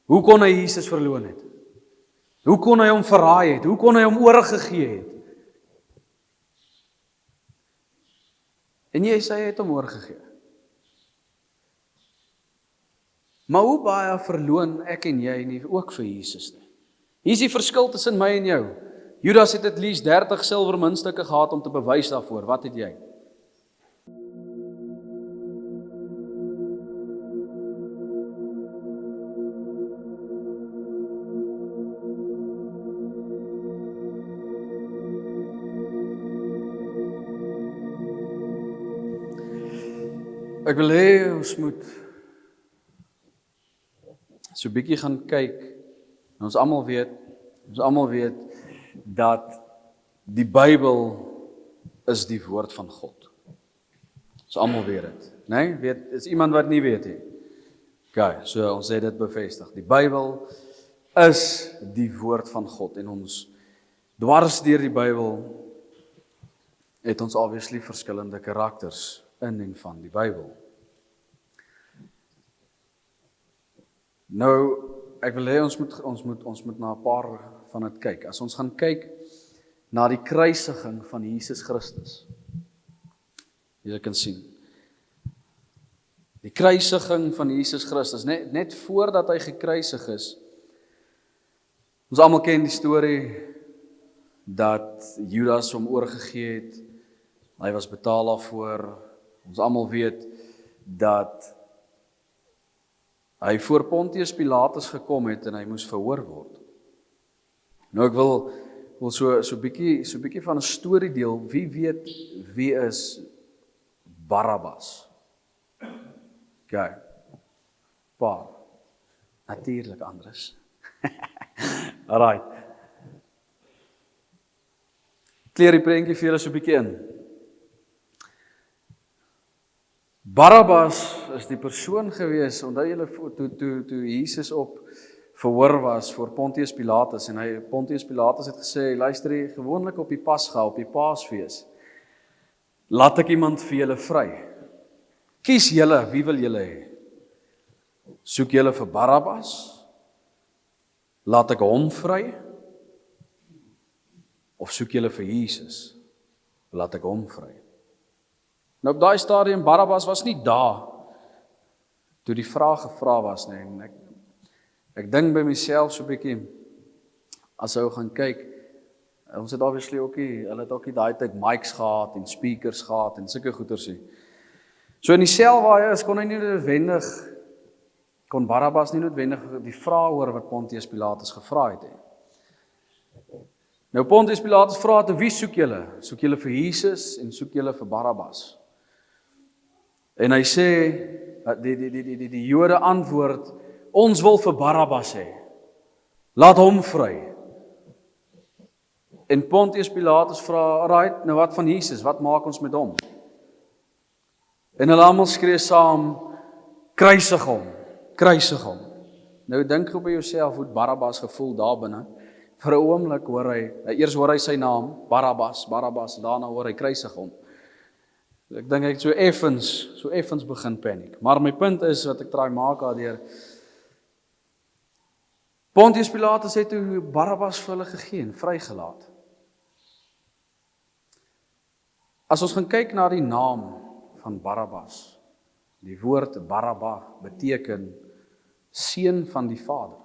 Hoe kon hy Jesus verloon het? Hoe kon hy hom verraai het? Hoe kon hy hom oorgegee het? En Jesaja het hom oorgegee. Maar hoe baie verloon ek en jy nie ook vir Jesus nie? Hier is die verskil tussen my en jou. Judas het at least 30 silwer muntstukke gehad om te bewys daarvoor. Wat het jy? Ek wil hê ons moet so 'n bietjie gaan kyk. Ons almal weet dat die Bybel is die woord van God. Ons almal weet dit, né? Weet is iemand wat nie weet nie. Okay, so ons het dit bevestig. Die Bybel is die woord van God en ons dwars deur die Bybel het ons obviously verskillende karakters in en van die Bybel. Nou, ek wil hê ons moet na 'n paar van dit kyk. As ons gaan kyk na die kruisiging van Jesus Christus. Jy kan sien. Die kruisiging van Jesus Christus, net voordat hy gekruisig is. Ons almal ken die storie dat Judas hom oorgegee het. Hy was betaal daarvoor. Ons almal weet dat hy voor Pontius Pilatus gekom het en hy moes verhoor word. Nou ek wil so bietjie van 'n storie deel. Wie weet wie is Barabbas? Okay. Paar. Natuurlik Andres. Alright. Kleer die prentjie vir julle so bietjie in. Barabbas is die persoon gewees, onthou julle toe Jesus op verhoor was voor Pontius Pilatus en Pontius Pilatus het gesê, luister jy, gewoonlik op die Pasga, op die Paasfees, laat ek iemand vir julle vry. Kies julle, wie wil julle hê? Soek julle vir Barabbas? Laat ek hom vry? Of soek julle vir Jesus? Laat ek hom vry? Nou op daai stadium, Barabbas was nie daar toe die vraag gevra was nie. En ek dink by myself so 'n bietjie, as ou gaan kyk, ons het obviously ook hulle het ook daai tyd mics gehad en speakers gehad en sulke goetersie. So in die sel waar hy is, kon Barabbas nie noodwendig die vraag hoor wat Pontius Pilatus gevra het. Nou Pontius Pilatus vra toe, wie soek julle? Soek julle vir Jesus en soek julle vir Barabbas? En hy sê, die Jode antwoord, ons wil vir Barabbas hê. Laat hom vry. En Pontius Pilatus vra, right, nou wat van Jesus? Wat maak ons met hom? En hulle almal skree saam, kruisig hom, kruisig hom. Nou dink gou by jouself hoe Barabbas gevoel daar binne. Vir 'n oomblik hoor eers hoor hy sy naam, Barabbas, daarna hoor hy kruisig hom. Ek dink ek so effens begin paniek. Maar my punt is wat ek try maak daardeur. Pontius Pilatus het toe Barabbas vir hulle gegee en vrygelaat. As ons gaan kyk na die naam van Barabbas, die woord Barabba beteken seun van die Vader.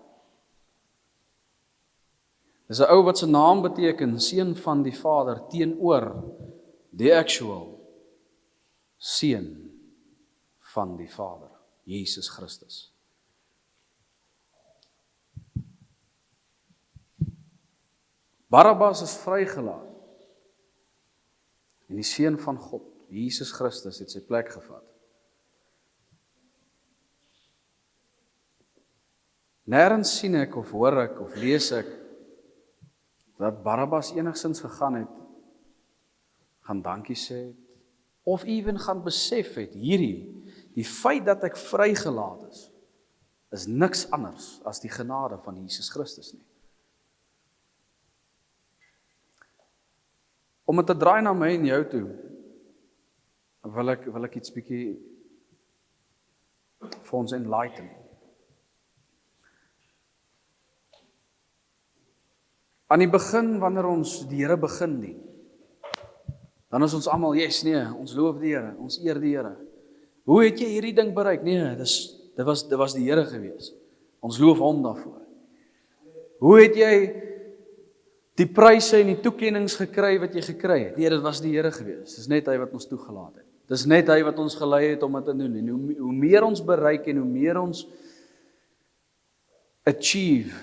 Dis 'n ou wat se naam beteken seun van die Vader teenoor die actual seun van die Vader, Jesus Christus. Barabbas is vrygelaat. En die seun van God, Jesus Christus, het sy plek gevat. Nêrens sien ek of hoor ek of lees ek dat Barabbas enigsins gegaan het, gaan dankie sê het, of ewen gaan besef het, die feit dat ek vrygelaat is niks anders as die genade van Jesus Christus nie. Om dit te draai na my en jou toe, wil ek iets bietjie vir ons enlighten. Aan die begin, wanneer ons die Here begin dien, dan is ons almal, yes, nee, ons loof die Here, ons eer die Here. Hoe het jy hierdie ding bereik? Nee, dit was die Here gewees. Ons loof hom daarvoor. Hoe het jy die pryse en die toekennings gekry wat jy gekry het? Nee, dit was die Here gewees. Dis net hy wat ons toegelaat het. Dis net hy wat ons gelei het om dit te doen. En hoe meer ons bereik en hoe meer ons achieve,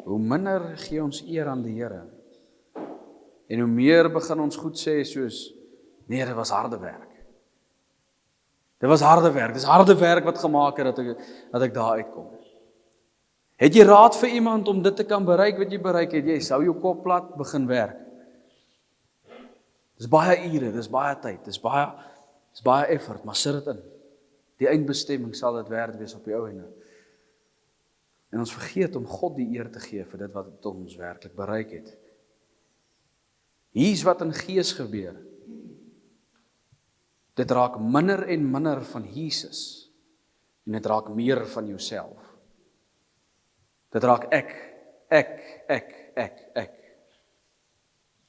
hoe minder gee ons eer aan die Here. En hoe meer begin ons goed sê soos, nee, dit was harde werk. Dit was harde werk. Dis harde werk wat gemaak het dat ek daar uitkom. Het jy raad vir iemand om dit te kan bereik wat jy bereik het? Jy hou jou kop plat, begin werk. Dis baie ure, dis baie tyd, dis baie effort, maar sit dit in. Die eindbestemming sal dit werd wees op die ou ende. En ons vergeet om God die eer te gee vir dit wat ons werklik bereik het. Hier's wat in gees gebeur. Dit raak minder en minder van Jesus en dit raak meer van jouself. Dit raak ek. Ek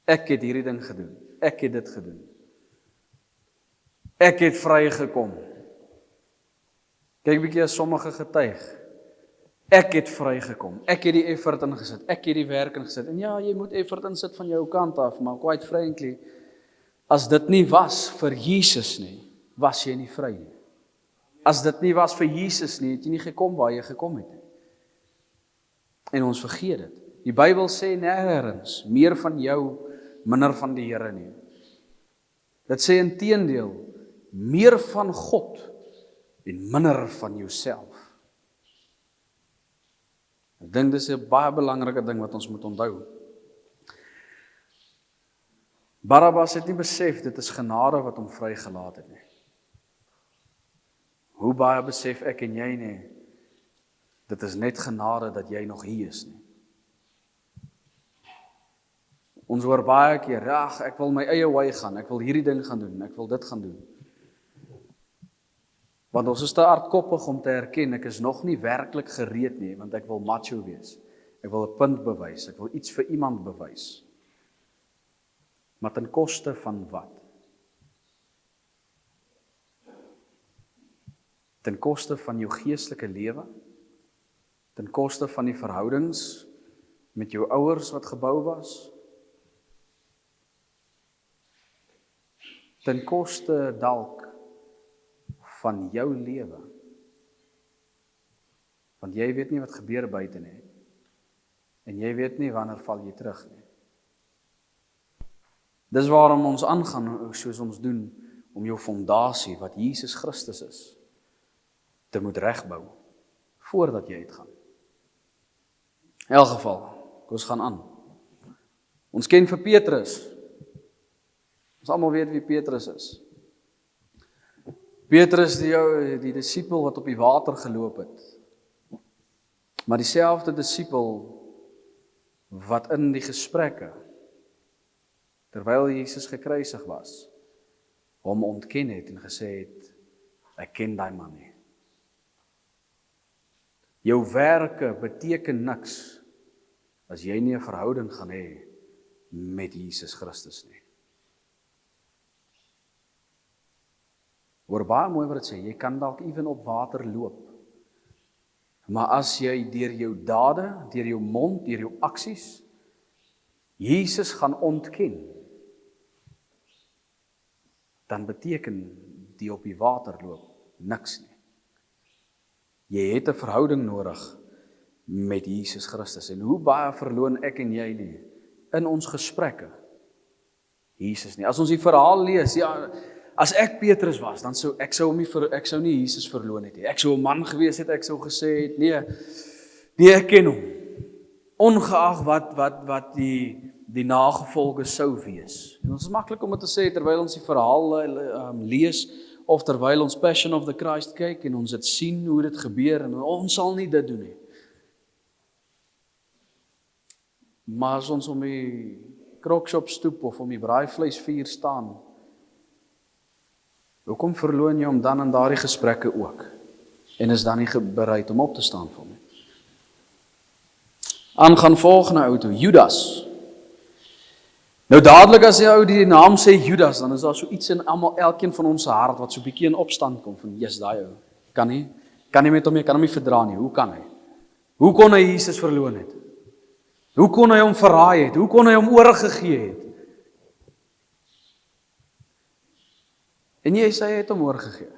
het hierdie ding gedoen. Ek het dit gedoen. Ek het vrygekom. Kyk bietjie as sommige getuig. Ek het vrygekom. Ek het die effort ingesit. Ek het die werk ingesit. En ja, jy moet effort insit van jou kant af, maar quite frankly, as dit nie was vir Jesus nie, was jy nie vry nie. As dit nie was vir Jesus nie, het jy nie gekom waar jy gekom het. En ons vergeet dit. Die Bybel sê nêrens meer van jou, minder van die Here nie. Dit sê inteendeel, meer van God en minder van jouself. Ek dink dis 'n baie belangrike ding wat ons moet onthou. Barabbas het nie besef dit is genade wat hom vrygelaat het nie. Hoe baie besef ek en jy nie, dit is net genade dat jy nog hier is nie. Ons hoor baie keer, ag, ek wil my eie way gaan, ek wil hierdie ding gaan doen, ek wil dit gaan doen. Want ons is te hardkoppig om te erken, ek is nog nie werklik gereed nie, want ek wil macho wees. Ek wil 'n punt bewys, ek wil iets vir iemand bewys. Maar ten koste van wat? Ten koste van jou geestelike lewe? Ten koste van die verhoudings met jou ouers wat gebou was? Ten koste dalk van jou lewe? Want jy weet nie wat gebeur buite nie. En jy weet nie wanneer val jy terug nie. Dis waarom ons aangaan soos ons doen, om jou fondasie, wat Jesus Christus is, te moet regbou, voordat jy uitgaan. In elk geval, ons gaan aan. Ons ken vir Petrus. Ons almal weet wie Petrus is. Petrus, die disipel wat op die water geloop het. Maar dieselfde disipel wat in die gesprekke, terwyl Jesus gekruisig was, hom ontken het en gesê het, ek ken daai man nie. Jou werke beteken niks as jy nie 'n verhouding gaan hê met Jesus Christus nie. Hoor baie mooi wat dit sê, jy kan dalk ewen op water loop. Maar as jy deur jou dade, deur jou mond, deur jou aksies, Jesus gaan ontken, dan beteken die op die water loop niks nie. Jy het 'n verhouding nodig met Jesus Christus. En hoe baie verloon ek en jy nie in ons gesprekke Jesus nie. As ons die verhaal lees, ja, as ek Petrus was, dan sou ek sou nie Jesus verloon het nie. Ek sou 'n man gewees het, ek sou gesê het, nee, ek ken hom. Ongeag wat die nagevolge sou wees. En ons is maklik om dit te sê terwyl ons die verhaal lees of terwyl ons Passion of the Christ kyk en ons dit sien hoe dit gebeur en ons sal nie dit doen nie. Maar as ons om die krokshop stoep of om die braaivleisvuur staan, hoekom verloon jy hom dan in daardie gesprekke ook? En is dan nie bereid om op te staan vir hom nie? Aangaan volgende ou toe, Judas. Nou dadelik as die ou die naam sê Judas, dan is daar so iets in elkeen van ons hart wat so 'n bietjie in opstand kom van, Jesus, daai ou, kan nie met hom, kan hom nie verdra nie, hoe kan hy? Hoe kon hy Jesus verloon het? Hoe kon hy hom verraai het? Hoe kon hy hom oorgegee het? En jy sê hy het hom oorgegee.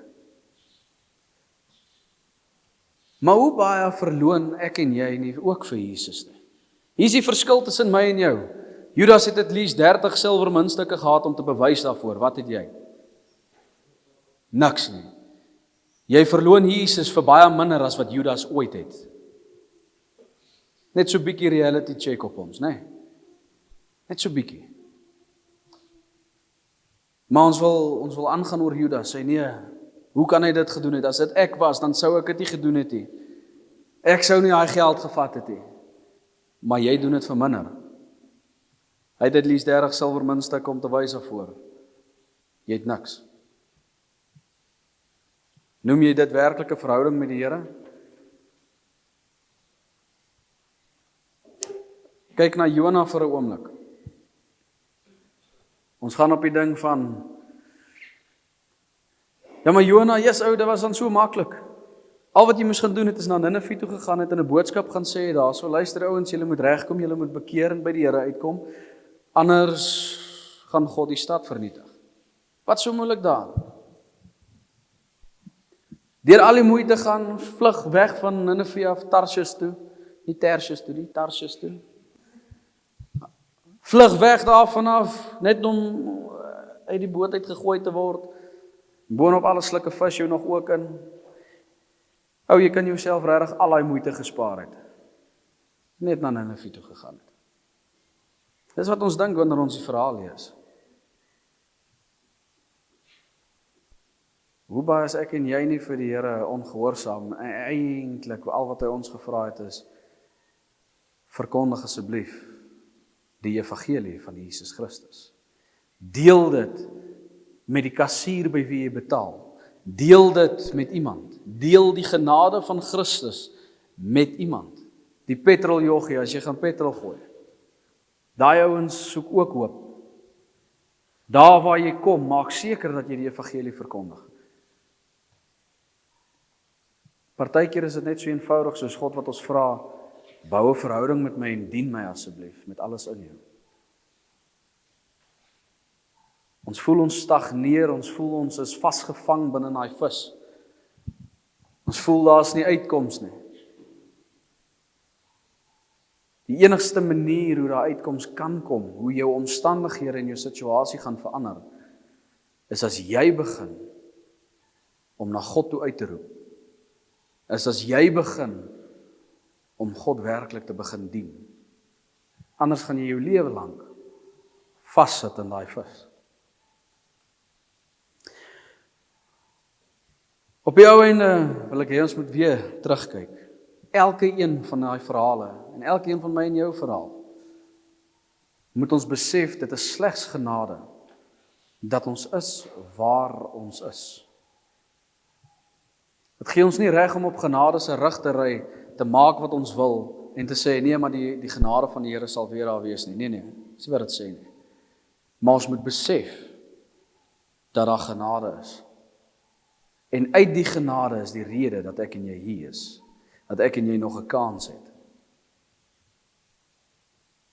Maar hoe baie verloon ek en jy nie ook vir Jesus nie? Hier is die verskil tussen my en jou. Judas het at least 30 silwer muntstukke gehad om te bewys daarvoor. Wat het jy? Niks nie. Jy verloon Jesus vir baie minder as wat Judas ooit het. Net so bietjie reality check op ons, né? Net so bietjie. Maar ons wil aangaan oor Judas, sê nee, hoe kan hy dit gedoen het? As dit ek was, dan sou ek dit nie gedoen het nie. Ek sou nie daai geld gevat het nie. Maar jy doen dit vir minder. Hy het at least 30 silwer muntstukke om te wys daarvoor. Jy het niks. Noem jy dit werklike verhouding met die Here? Kyk na Jona vir 'n oomblik. Ons gaan op die ding van, ja maar Jona, yes ou, dit was dan so maklik. Al wat jy moes gaan doen het is na Ninive toe gegaan het en 'n boodskap gaan sê daar, so luister ouens, julle moet regkom, julle moet bekeer en by die Here uitkom, anders gaan God die stad vernietig. Wat so moeilik daar? Deur al die moeite gaan, vlug weg van Ninive af Tarsus toe, nie Tarsus toe, nie Tarsus toe. Vlug weg daar vanaf, net om uit die boot uit gegooi te word. Boonop alles slukke vis jou nog ook in. Ou, jy kan jouself regtig al daai moeite gespaar het. Net na Ninive toe gegaan het. Dis wat ons dink wanneer ons die verhaal lees. Hoe baie is ek en jy nie vir die Here ongehoorsaam? Eintlik, al wat hy ons gevra het is, verkondig asseblief die evangelie van Jesus Christus. Deel dit met die kassier by wie jy betaal. Deel dit met iemand. Deel die genade van Christus met iemand. Die petroljoggie, as jy gaan petrol gooi. Daai ouens soek ook hoop. Daar waar jy kom, maak seker dat jy die evangelie verkondig. Partykeer is dit net so eenvoudig soos God wat ons vra, bou 'n verhouding met my en dien my asseblief, met alles in jou. Ons voel ons stagneer, ons voel ons is vasgevang binne daai vis. Ons voel daar's nie uitkoms nie. Die enigste manier hoe daai uitkoms kan kom, hoe jou omstandighede en jou situasie gaan verander, is as jy begin om na God toe uit te roep. Is as jy begin om God werklik te begin dien. Anders gaan jy jou lewe lank vassit in daai vis. Op die ou einde wil ek hê ons moet weer terugkyk. Elke een van daai verhale en elke een van my en jou verhaal moet ons besef dit is slegs genade dat ons is waar ons is. Dit gee ons nie reg om op genade se rug te ry, te maak wat ons wil en te sê nee, maar die genade van die Here sal weer daar wees nie. Nee, dis nie wat dit sê nie. Maar ons moet besef dat daar genade is. En uit die genade is die rede dat ek en jy hier is. Dat ek en jy nog 'n kans het.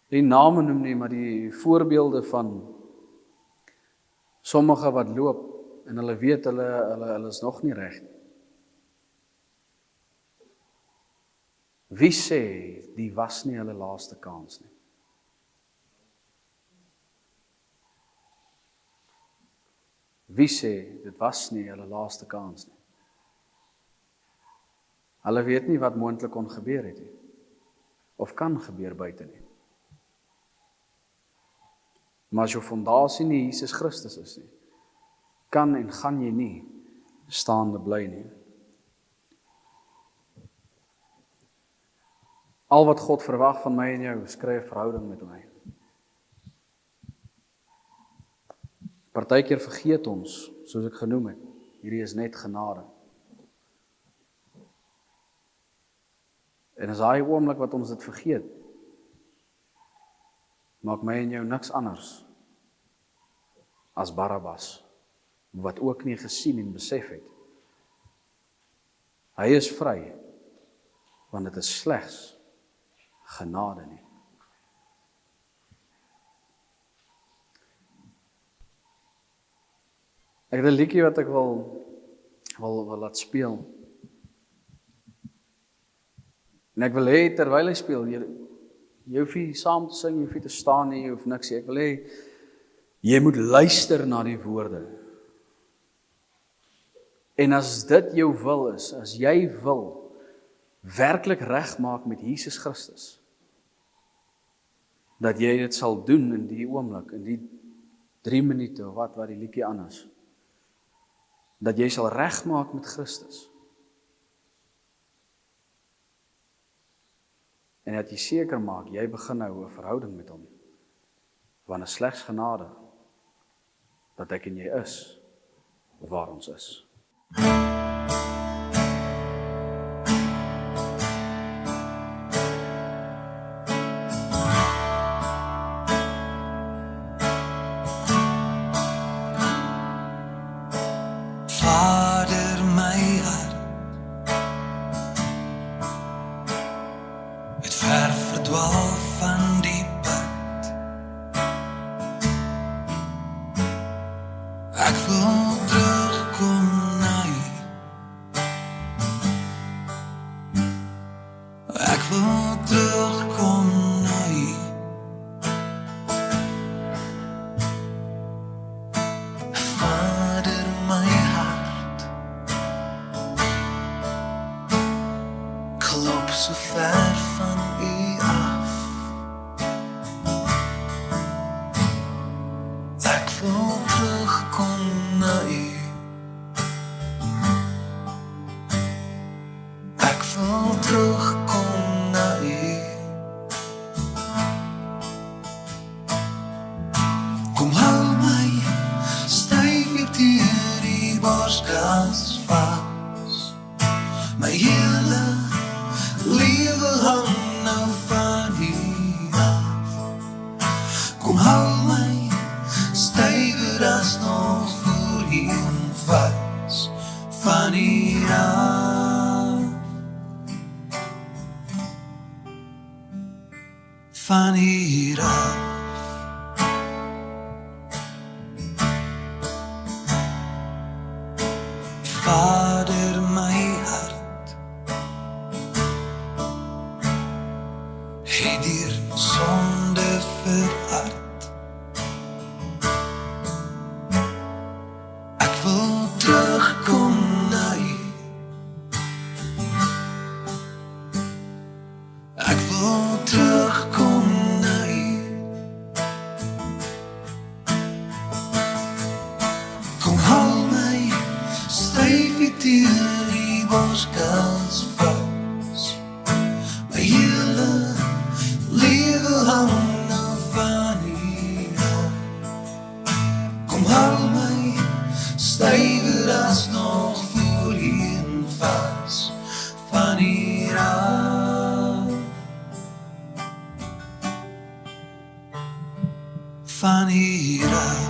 Die name noem nie, maar die voorbeelde van sommige wat loop en hulle weet hulle is nog nie reg nie. Wie sê die was nie hulle laaste kans nie? Wie sê dit was nie hulle laaste kans nie? Hulle weet nie wat moontlik kon gebeur het nie. Of kan gebeur buite nie. Maar as jou fondasie nie Jesus Christus is nie, kan en gaan jy nie staande bly nie. Al wat God verwag van my en jou, is kry 'n verhouding met my. Partykeer vergeet ons, soos ek genoem het, hierdie is net genade. En as daai oomblik wat ons dit vergeet, maak my en jou niks anders as Barabbas, wat ook nie gesien en besef het. Hy is vry, want dit is slegs genade nie. Ek het 'n liedjie wat ek wil laat speel. En ek wil hê terwyl hy speel, jy hoef nie saam te sing, jy hoef nie te staan nie, jy hoef niks nie. Ek wil hê jy moet luister na die woorde. En as dit jou wil is, as jy wil werklik regmaak met Jesus Christus, dat jy dit sal doen in die oomblik, in die 3 minute of wat die liedjie aan is, dat jy sal regmaak met Christus. En dat jy seker maak, jy begin nou 'n verhouding met hom, want is slegs genade, dat ek en jy is, waar ons is. Vader, my hart het ver verdwaal van die pad. Ek wil terugkom na U. Ek wil terugkom na U. Vader, my hart klop so ver van U af. Ek wil terugkom na U. Ek wil terugkom na U. Kom hou my styf teen die borskas vas. My hele lewe hang nou van U af. Kom hou my stywer as nog voorheen vas van U af. Van U af. Vader, my hart het deur sonde verhard. Ek wil terugkom na U. Ek wil terugkom na U. Kom hou my styf teen die borskas vas. My hele lewe hang nou van U af. Kom hou my stywer as nog voorheen vas van U af. Van U af.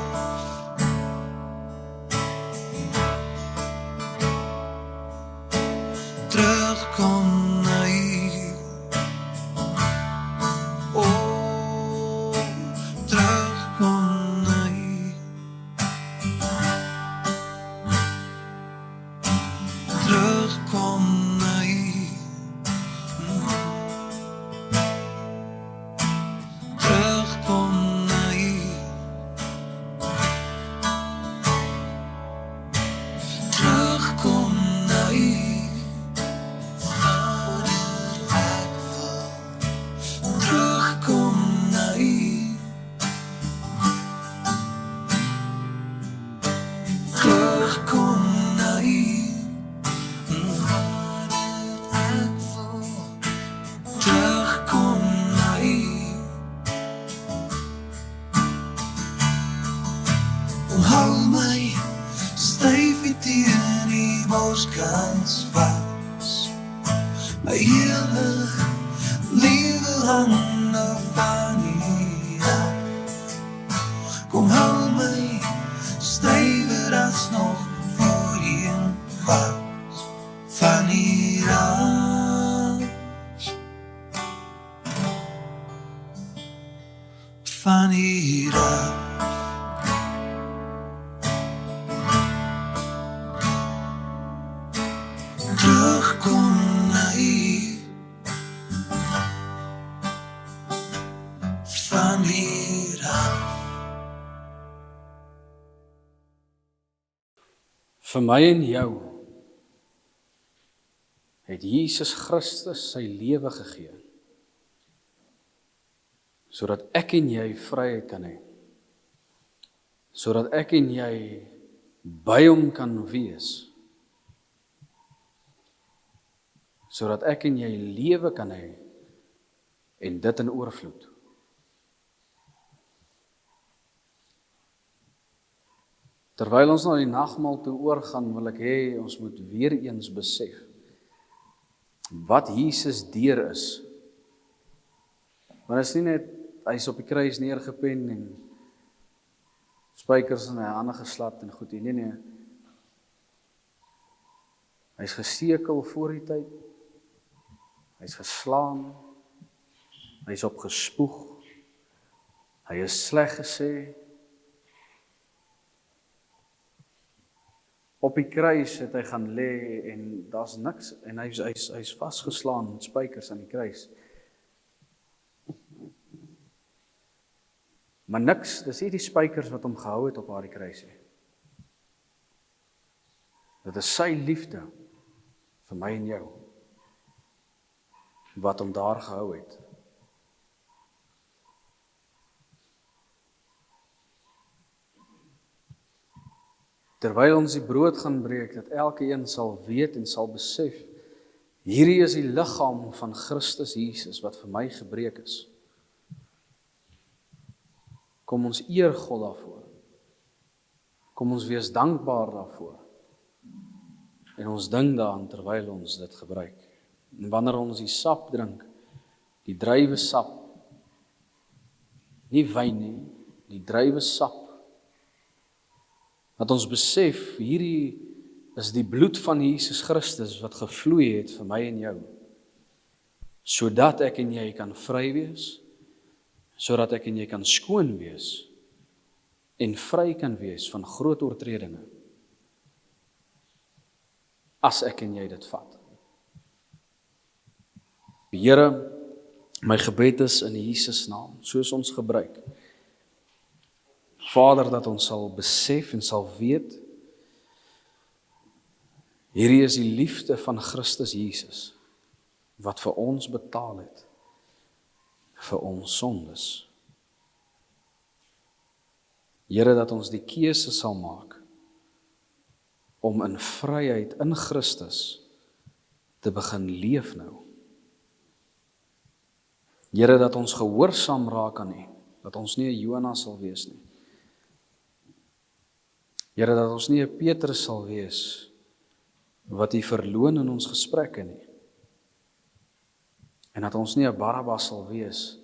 Terugkom na U. Oh, terugkom na U. Terugkom na U. Terugkom na U. Terugkom na U. Terugkom na U. Terugkom na U. Vader, ek wil terugkom na U. Hou my styf teen die boskans vas. My hele lewe hang nou van U af. hier af, van hier af. Terugkom na U, van hier af. Vir my en jou het Jesus Christus sy lewe gegee, sodat ek en jy vryheid kan hê, sodat ek en jy by hom kan wees, sodat ek en jy lewe kan hê, en dit in oorvloed. Terwyl ons na die nagmaal toe oorgaan, wil ek hê ons moet weer eens besef wat Jesus deur is. Maar is nie net hy is op die kruis neergepen en spykers in sy hande geslat en goed, nee. Hy is gestekel voor die tyd. Hy is geslaan. Hy is opgespoeg. Hy is sleg gesê. Op die kruis het hy gaan lê en daar's niks en hy's vasgeslaan met spykers aan die kruis. Maar niks, dis nie die spykers wat hom gehou het op daardie kruis nie. Dit is sy liefde vir my en jou wat hom daar gehou het. Terwyl ons die brood gaan breek, dat elke een sal weet en sal besef, hierdie is die liggaam van Christus Jesus wat vir my gebreek is. Kom ons eer God daarvoor. Kom ons wees dankbaar daarvoor. En ons dink daaraan terwyl ons dit gebruik. En wanneer ons die sap drink, die druiwesap, nie wyn nie, die druiwesap, dat ons besef, hierdie is die bloed van Jesus Christus wat gevloei het vir my en jou, sodat ek en jy kan vry wees, sodat ek en jy kan skoon wees, en vry kan wees van groot oortredinge, as ek en jy dit vat. Here, my gebed is in Jesus naam, soos ons gebruik, Vader, dat ons sal besef en sal weet, hierdie is die liefde van Christus Jesus, wat vir ons betaal het, vir ons sondes. Here, dat ons die keuse sal maak, om in vryheid in Christus te begin leef nou. Here, dat ons gehoorsaam raak aan U, dat ons nie 'n Jonas sal wees nie. Here, dat ons nie 'n Petrus sal wees, wat U verloon in ons gesprekke nie. En dat ons nie 'n Barabbas sal wees,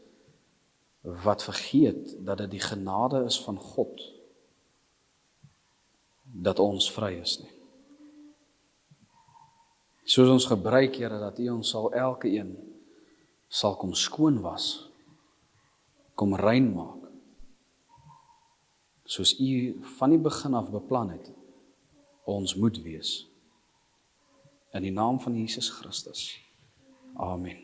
wat vergeet dat dit die genade is van God, dat ons vry is nie. Soos ons gebruik, Here, dat U ons sal elke een sal kom skoon was, kom rein maak, soos U van die begin af beplan het, ons moet wees. In die naam van Jesus Christus. Amen.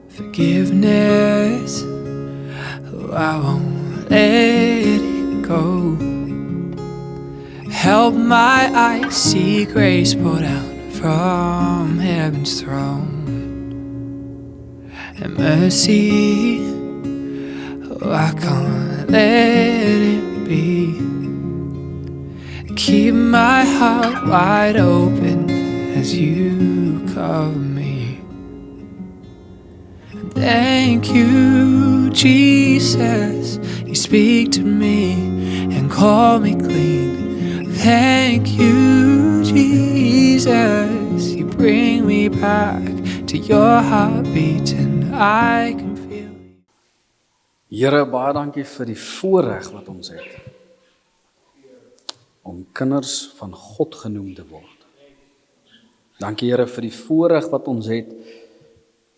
Forgiveness, oh, I won't let it go. Help my eyes see grace poured out from heaven's throne. And mercy, oh, I can't let it be. Keep my heart wide open as you cover me. Thank you, Jesus, you speak to me and call me clean. Thank you, Jesus, you bring me back to your heartbeat and I can feel you. Here, baie dankie vir die voorreg wat ons het om kinders van God genoem te word. Dankie Here vir die voorreg wat ons het,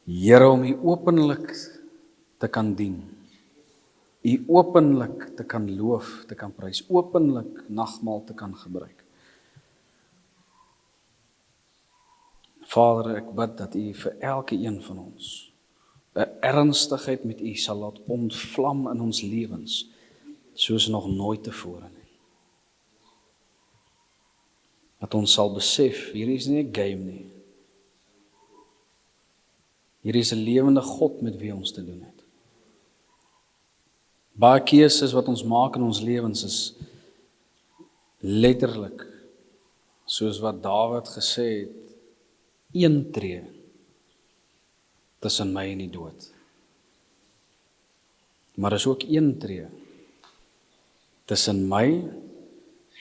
Here, om U openlik te kan dien. U openlik te kan loof, te kan prys, openlik nagmaal te kan gebruik. Vader, ek bid dat U vir elke een van ons 'n ernstigheid met U sal laat ontvlam in ons lewens, soos nog nooit tevore nie. Dat ons sal besef, hier is nie 'n game nie. Hier is 'n lewende God met wie ons te doen het. Baie keuses wat ons maak in ons lewens is letterlik, soos wat Dawid gesê het, een tree tussen my en die dood. Maar is ook een tree tussen my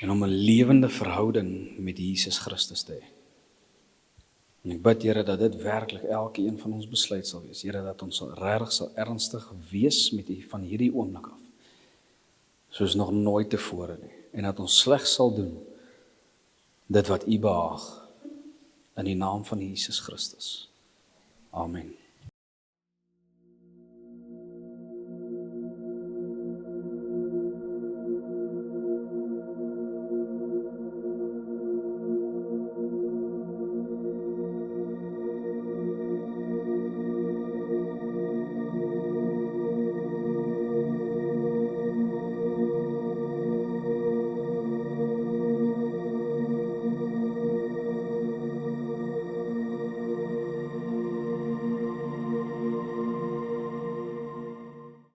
en om 'n lewende verhouding met Jesus Christus te hê. En ek bid Here dat dit werklik elke een van ons besluit sal wees. Here, dat ons regtig sal ernstig wees met U van hierdie oomblik af, soos nog nooit tevore nie. En dat ons slegs sal doen dit wat U behaag, in die naam van Jesus Christus. Amen.